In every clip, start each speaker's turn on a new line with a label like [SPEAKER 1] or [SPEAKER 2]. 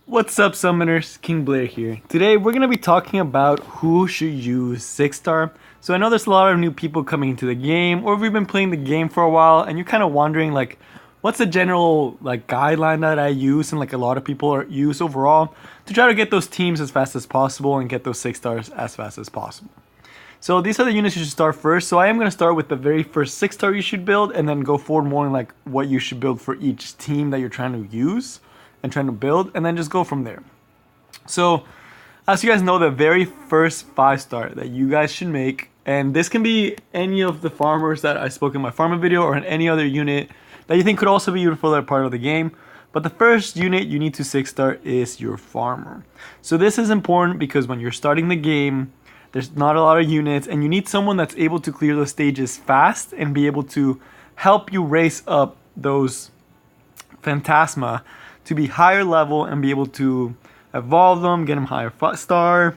[SPEAKER 1] What's up, summoners? King Blair here. Today we're going to be talking about who should use 6-star. So I know there's a lot of new people coming into the game, or if you've been playing the game for a while and you're kind of wondering like what's the general guideline that I use and a lot of people use overall to try to get those teams as fast as possible and get those 6-stars as fast as possible. So these are the units you should start first. So I am going to start with the very first 6-star you should build and then go forward more in what you should build for each team that you're trying to use and trying to build, and then just go from there. So as you guys know, the very first 5-star that you guys should make, and this can be any of the farmers that I spoke in my farming video or in any other unit that you think could also be useful as part of the game, but the first unit you need to 6-star is your farmer. So this is important because when you're starting the game, there's not a lot of units and you need someone that's able to clear those stages fast and be able to help you race up those phantasma to be higher level and be able to evolve them, get them higher star,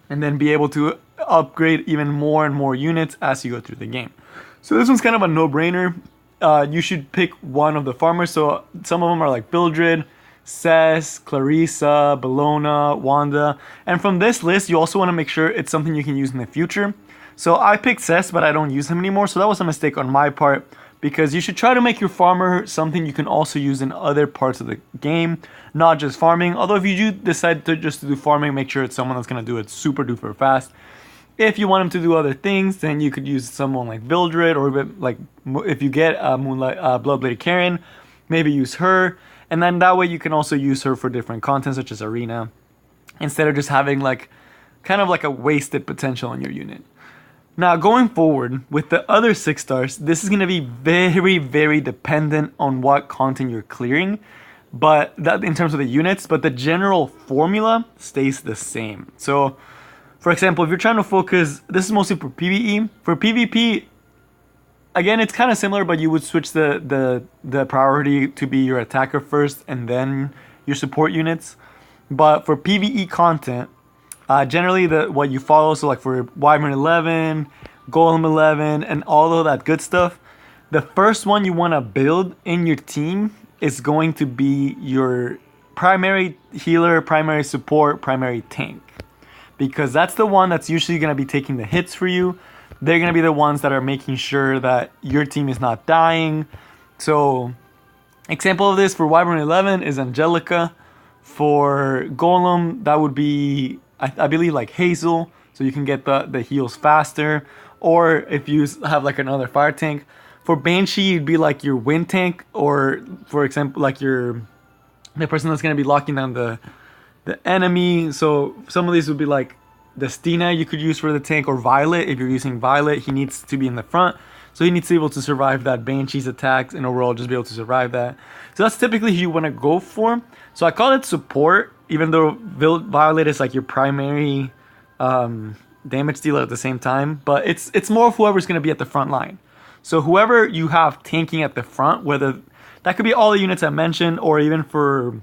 [SPEAKER 1] and then be able to upgrade even more and more units as you go through the game. So this one's kind of a no-brainer. You should pick one of the farmers. So some of them are like Bildred, Cess, Clarissa, Bellona, Wanda. And from this list, you also want to make sure it's something you can use in the future. So I picked Cess, but I don't use him anymore. So that was a mistake on my part, because you should try to make your farmer something you can also use in other parts of the game, not just farming. Although if you do decide to just do farming, make sure it's someone that's going to do it super duper fast. If you want him to do other things, then you could use someone like Vildred, or if you get Bloodbladed Karen, maybe use her. And then that way you can also use her for different content such as arena, instead of just having kind of a wasted potential on your unit. Now, going forward with the other 6-stars, this is going to be very, very dependent on what content you're clearing, but that in terms of the units, but the general formula stays the same. So, for example, if you're trying to focus, this is mostly for PvE. For PvP, again, it's kind of similar, but you would switch the priority to be your attacker first and then your support units. But for PvE content, generally what you follow, so for Wyvern 11, Golem 11, and all of that good stuff, the first one you want to build in your team is going to be your primary healer, primary support, primary tank. Because that's the one that's usually going to be taking the hits for you. They're going to be the ones that are making sure that your team is not dying. So, example of this for Wyvern 11 is Angelica. For Golem, that would be I believe Hazel, so you can get the heals faster. Or if you have another fire tank. For Banshee, it'd be your wind tank, or for example the person that's going to be locking down the enemy. So some of these would be Destina you could use for the tank, or Violet. If you're using Violet, he needs to be in the front, so he needs to be able to survive that Banshee's attacks and overall just be able to survive that. So that's typically who you want to go for. So I call it support, even though Violet is your primary damage dealer at the same time. But it's more of whoever's going to be at the front line. So whoever you have tanking at the front, whether that could be all the units I mentioned, or even for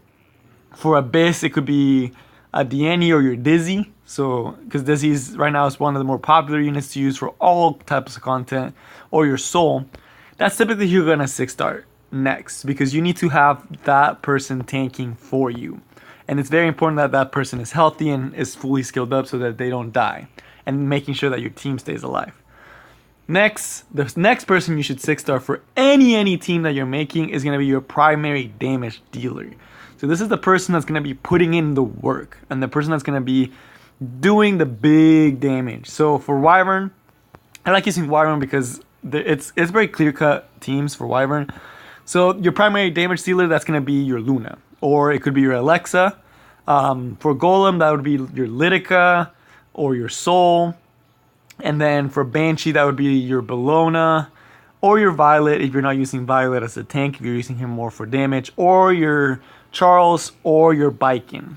[SPEAKER 1] Abyss, it could be a Diani or your Dizzy. So because Dizzy's right now is one of the more popular units to use for all types of content, or your Soul. That's typically who you're going to 6-star next, because you need to have that person tanking for you. And it's very important that that person is healthy and is fully skilled up so that they don't die, and making sure that your team stays alive. Next, the next person you should 6-star for any team that you're making is going to be your primary damage dealer. So this is the person that's going to be putting in the work, and the person that's going to be doing the big damage. So for Wyvern, I like using Wyvern because it's very clear-cut teams for Wyvern. So your primary damage dealer, that's going to be your Luna, or it could be your Alexa. For Golem, that would be your Lidica or your Soul. And then for Banshee, that would be your Bellona or your Violet if you're not using Violet as a tank, if you're using him more for damage, or your Charles or your Bikin.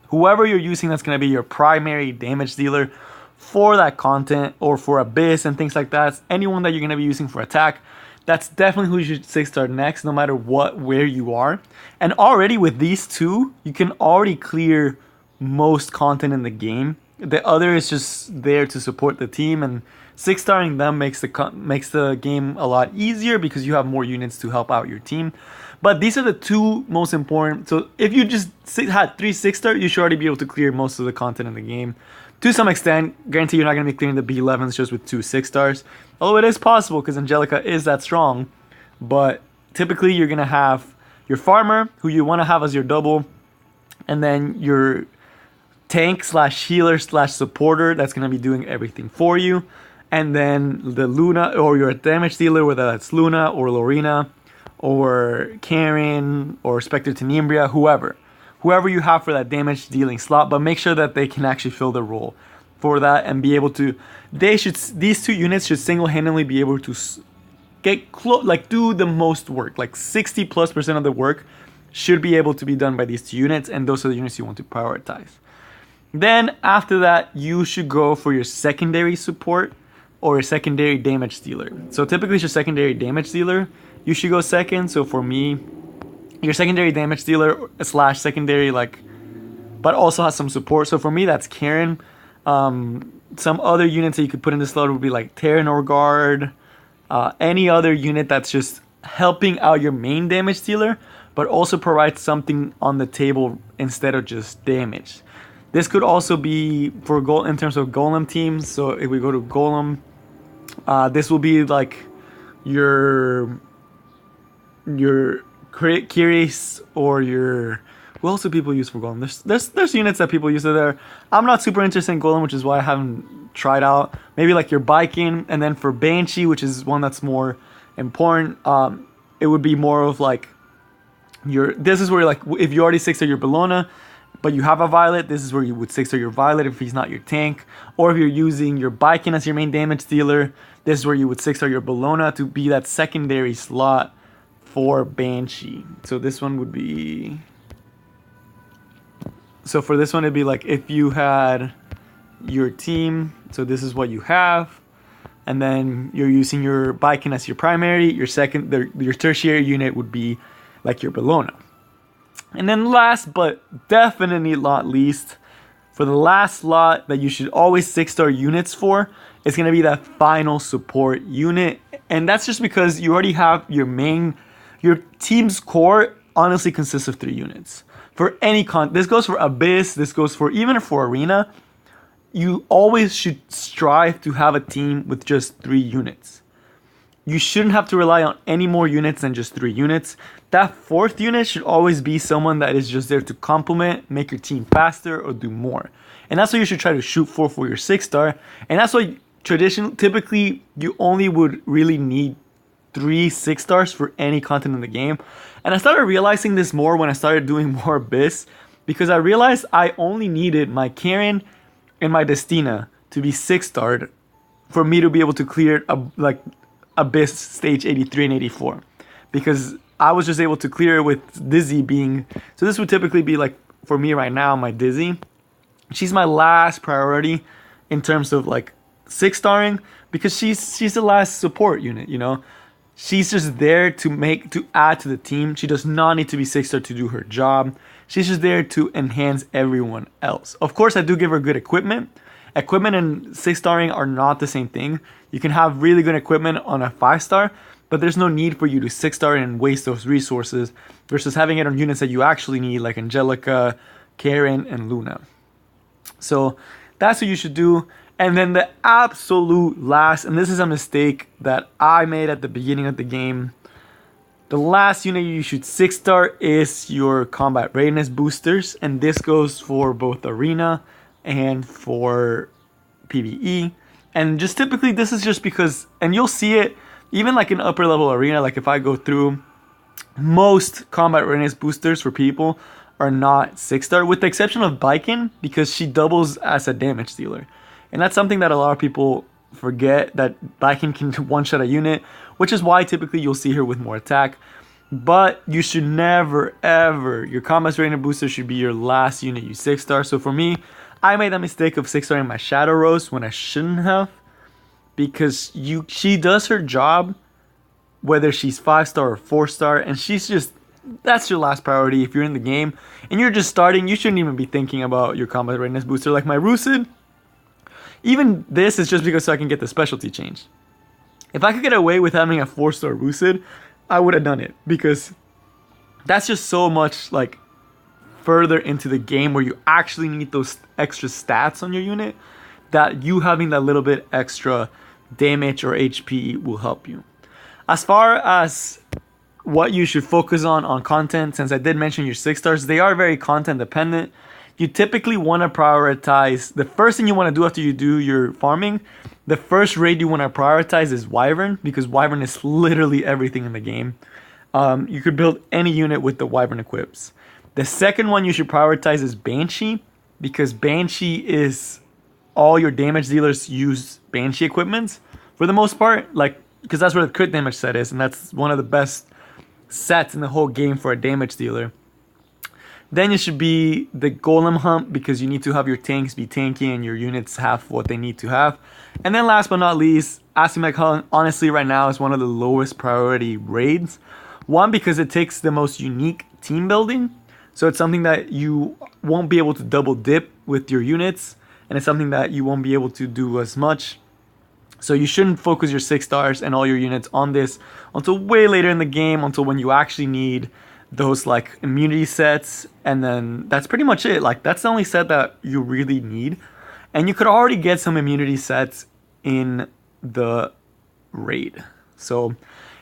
[SPEAKER 1] Whoever you're using, that's going to be your primary damage dealer for that content, or for Abyss and things like that. Anyone that you're going to be using for attack, that's definitely who you should 6-star next, no matter where you are. And already with these two, you can already clear most content in the game. The other is just there to support the team and 6-starring them makes the game a lot easier because you have more units to help out your team. But these are the two most important. So if you just had 3 6-star, you should already be able to clear most of the content in the game. To some extent, guarantee you're not going to be clearing the B11s just with 2 6-stars. Although it is possible because Angelica is that strong. But typically you're going to have your farmer, who you want to have as your double. And then your tank / healer / supporter that's going to be doing everything for you. And then the Luna, or your damage dealer, whether that's Luna or Lorena or Karen or Spectre Tenebria, whoever you have for that damage dealing slot, but make sure that they can actually fill the role for that and be able to. These 2 units should single-handedly be able to get close, like do the most work, like 60+% of the work should be able to be done by these 2 units, and those are the units you want to prioritize. Then after that, you should go for your secondary support or a secondary damage dealer. So typically it's your secondary damage dealer. You should go second. So for me, your secondary damage dealer / secondary, but also has some support. So for me, that's Karen. Some other units that you could put in this slot would be like Terranor Guard. Any other unit that's just helping out your main damage dealer, but also provides something on the table instead of just damage. This could also be for in terms of Golem teams. So if we go to Golem, this will be like your Kiris or your, who else do people use for Golem? There's units that people use there. I'm not super interested in Golem, which is why I haven't tried out. Maybe like your Biking, and then for Banshee, which is one that's more important, it would be more of like this is where, like, if you already 6-star your Bellona, but you have a Violet, this is where you would 6-star your Violet if he's not your tank. Or if you're using your Biking as your main damage dealer, this is where you would 6-star your Bellona to be that secondary slot for Banshee. So this one would be... So for this one, it'd be like if you had your team, so this is what you have, and then you're using your Biking as your primary, your tertiary unit would be like your Bellona. And then last but definitely not least, for the last slot that you should always 6-star units for, it's going to be that final support unit. And that's just because you already have your team's core honestly consists of 3 units. For any this goes for Abyss, this goes for even for Arena. You always should strive to have a team with just 3 units. You shouldn't have to rely on any more units than just 3 units. That 4th unit should always be someone that is just there to complement, make your team faster, or do more. And that's what you should try to shoot for your 6-star. And that's why typically you only would really need 3 6-stars for any content in the game. And I started realizing this more when I started doing more Abyss, because I realized I only needed my Karen and my Destina to be 6-starred for me to be able to clear Abyss stage 83 and 84, because I was just able to clear it with Dizzy being, so this would typically be like for me right now, my Dizzy. She's my last priority in terms of like 6-starring, because she's the last support unit, you know. She's just there to add to the team. She does not need to be 6-star to do her job. She's just there to enhance everyone else. Of course, I do give her good equipment. Equipment and 6-starring are not the same thing. You can have really good equipment on a 5-star, but there's no need for you to 6-star and waste those resources versus having it on units that you actually need, like Angelica, Karen, and Luna. So that's what you should do. And then the absolute last, and this is a mistake that I made at the beginning of the game, the last unit you should 6-star is your combat readiness boosters. And this goes for both Arena and for PvE. And just typically this is just because, and you'll see it even like in upper level Arena, like if I go through, most combat readiness boosters for people are not 6-star, with the exception of Biken, because she doubles as a damage dealer. And that's something that a lot of people forget, that Biken can one-shot a unit, which is why typically you'll see her with more attack. But you should never, ever, your combat readiness booster should be your last unit you 6-star. So for me, I made that mistake of 6-starring my Shadow Rose when I shouldn't have, because she does her job whether she's 5-star or 4-star, and she's just, that's your last priority. If you're in the game and you're just starting, you shouldn't even be thinking about your combat readiness booster. Like my Rusid, Even this is just because so I can get the specialty change. If I could get away with having a 4-star boosted, I would have done it, because that's just so much like further into the game where you actually need those extra stats on your unit, that you having that little bit extra damage or HP will help you. As far as what you should focus on content, since I did mention your 6 stars, they are very content dependent. You typically want to prioritize, the first thing you want to do after you do your farming, the first raid you want to prioritize is Wyvern, because Wyvern is literally everything in the game. You could build any unit with the Wyvern equips. The second one you should prioritize is Banshee, because Banshee is all your damage dealers use Banshee equipment for the most part, like, because that's where the crit damage set is, and that's one of the best sets in the whole game for a damage dealer. Then you should be the Golem hump, because you need to have your tanks be tanky and your units have what they need to have. And then last but not least, Asimec honestly right now is one of the lowest priority raids. One, because it takes the most unique team building, so it's something that you won't be able to double dip with your units, and it's something that you won't be able to do as much. So you shouldn't focus your 6 stars and all your units on this until way later in the game, until when you actually need those like immunity sets, and then that's pretty much it. Like, that's the only set that you really need, and you could already get some immunity sets in the raid. So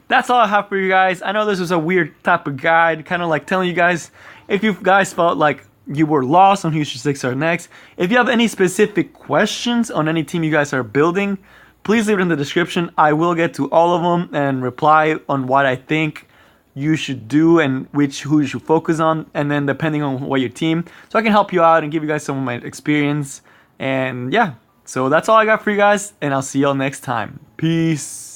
[SPEAKER 1] that's all I have for you guys. I know this was a weird type of guide, kind of like telling you guys, if you guys felt like you were lost on who should 6-star next, if you have any specific questions on any team you guys are building, please leave it in the description. I will get to all of them and reply on what I think you should do and who you should focus on, and then depending on what your team, so I can help you out and give you guys some of my experience. And yeah, so that's all I got for you guys, and I'll see y'all next time. Peace.